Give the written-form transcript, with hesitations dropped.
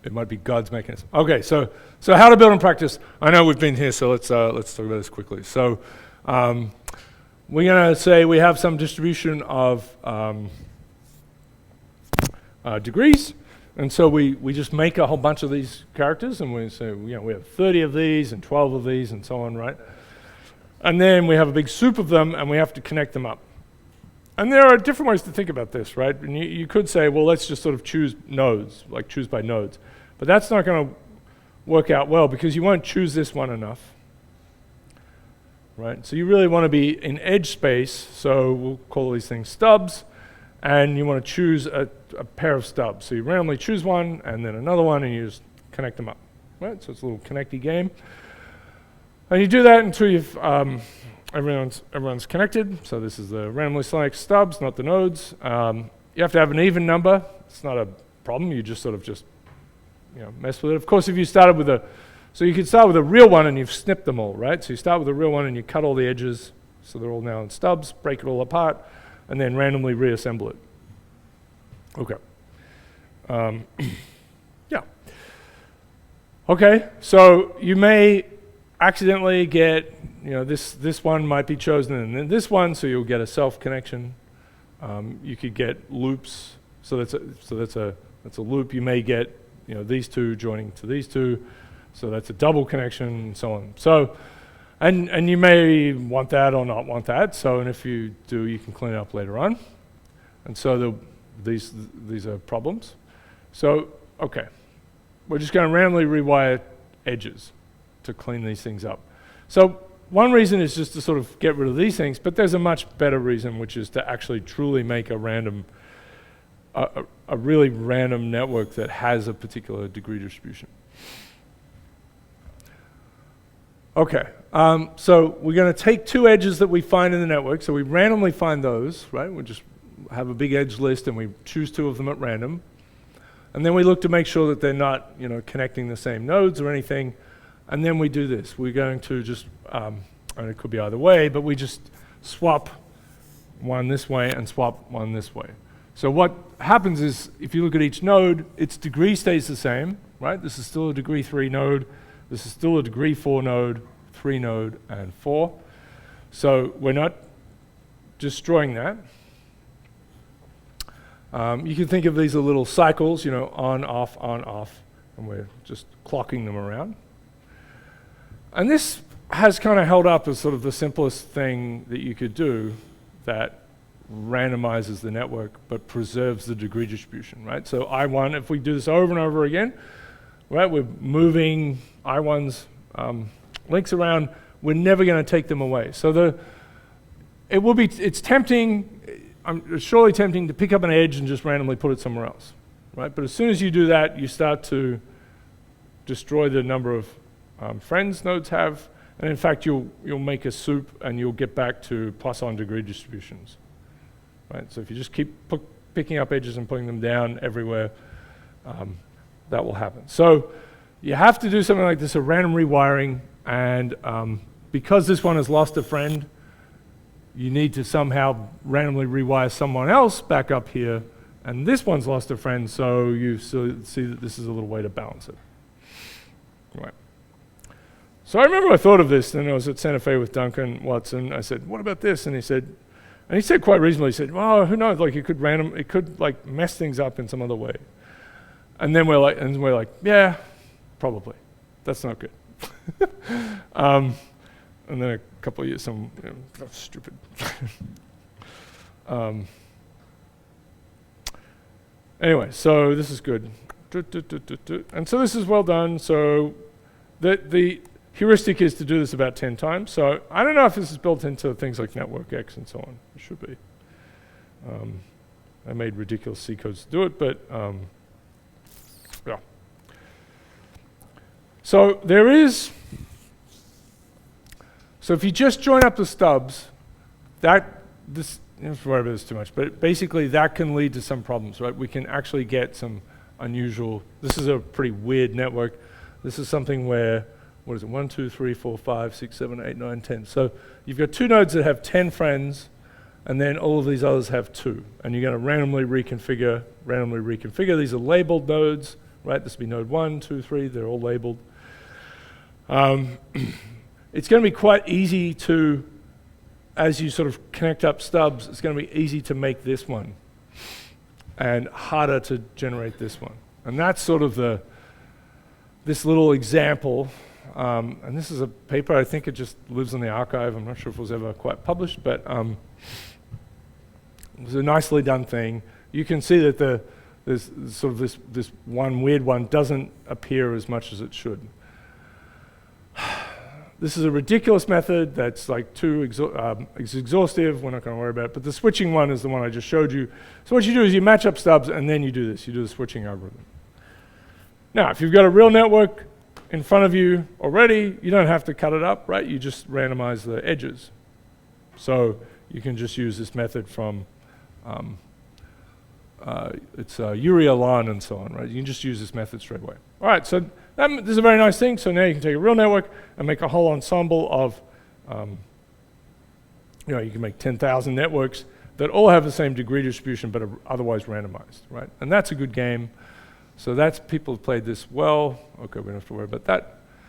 It might be God's mechanism. Okay, so how to build and practice. I know we've been here, so let's talk about this quickly. So we're going to say we have some distribution of degrees, and so we just make a whole bunch of these characters, and we say we have 30 of these and 12 of these and so on, right? And then we have a big soup of them, and we have to connect them up. And there are different ways to think about this, right? And you could say, well, let's just sort of choose nodes, like choose by nodes. But that's not going to work out well because you won't choose this one enough, right? So you really want to be in edge space, so we'll call these things stubs, and you want to choose a pair of stubs. So you randomly choose one, and then another one, and you just connect them up, right? So it's a little connecty game. And you do that until you've everyone's connected. So this is the randomly select stubs, not the nodes. You have to have an even number. It's not a problem. You just sort of mess with it. Of course, if you started with so you could start with a real one and you've snipped them all, right? So you start with a real one and you cut all the edges, so they're all now in stubs, break it all apart, and then randomly reassemble it. Okay. Yeah. Okay, so you may accidentally get, this one might be chosen and then this one, so you'll get a self connection. You could get loops, so that's a loop. You may get these two joining to these two, so that's a double connection and so on. So, and you may want that or not want that. So, and if you do, you can clean it up later on. And so these are problems. So, okay, we're just going to randomly rewire edges to clean these things up. So one reason is just to sort of get rid of these things, but there's a much better reason, which is to actually truly make a really random network that has a particular degree distribution. Okay, so we're going to take two edges that we find in the network, so we randomly find those, right? We just have a big edge list and we choose two of them at random. And then we look to make sure that they're not connecting the same nodes or anything. And then we do this. We're going to just, and it could be either way, but we just swap one this way and swap one this way. So what happens is, if you look at each node, its degree stays the same, right? This is still a degree 3 node. This is still a degree 4 node, 3 node, and 4. So we're not destroying that. You can think of these as little cycles, on, off, and we're just clocking them around. And this has kind of held up as sort of the simplest thing that you could do that randomizes the network but preserves the degree distribution, right? So I1, if we do this over and over again, right, we're moving I1's links around, we're never going to take them away. So it's tempting, it's surely tempting to pick up an edge and just randomly put it somewhere else, right? But as soon as you do that, you start to destroy the number of friends nodes have, and in fact you'll make a soup and you'll get back to Poisson degree distributions, right? So if you just keep picking up edges and putting them down everywhere, that will happen. So you have to do something like this, a random rewiring, and because this one has lost a friend, you need to somehow randomly rewire someone else back up here, and this one's lost a friend, so you see that this is a little way to balance it. Right. So I remember I thought of this, and I was at Santa Fe with Duncan Watson. I said, what about this? And he said quite reasonably, he said, well, who knows, like it could like mess things up in some other way. And then we're like, yeah, probably. That's not good. And then a couple of years, that's stupid. Anyway, so this is good. And so this is well done. So the heuristic is to do this about 10 times. So I don't know if this is built into things like NetworkX and so on. It should be. I made ridiculous C codes to do it, but yeah. So so if you just join up the stubs, you don't have to worry about this too much, but basically that can lead to some problems, right? We can actually get some unusual, this is a pretty weird network. This is something where, 1, 2, 3, 4, 5, 6, 7, 8, 9, 10. So you've got two nodes that have 10 friends, and then all of these others have 2. And you're going to randomly reconfigure. These are labeled nodes, right? This will be node 1, 2, 3. They're all labeled. It's going to be quite easy to, as you sort of connect up stubs, it's going to be easy to make this one and harder to generate this one. And that's sort of this little example. And this is a paper, I think it just lives in the archive. I'm not sure if it was ever quite published, but it was a nicely done thing. You can see that there's sort of this one weird one doesn't appear as much as it should. This is a ridiculous method that's like too exhaustive. We're not going to worry about it. But the switching one is the one I just showed you. So what you do is you match up stubs, and then you do this. You do the switching algorithm. Now, if you've got a real network in front of you already, you don't have to cut it up, right? You just randomize the edges. So you can just use this method from it's Uri-Alan and so on, right? You can just use this method straight away. All right, so this is a very nice thing. So now you can take a real network and make a whole ensemble of, you can make 10,000 networks that all have the same degree distribution but are otherwise randomized, right? And that's a good game. So people have played this well. Okay, we don't have to worry about that.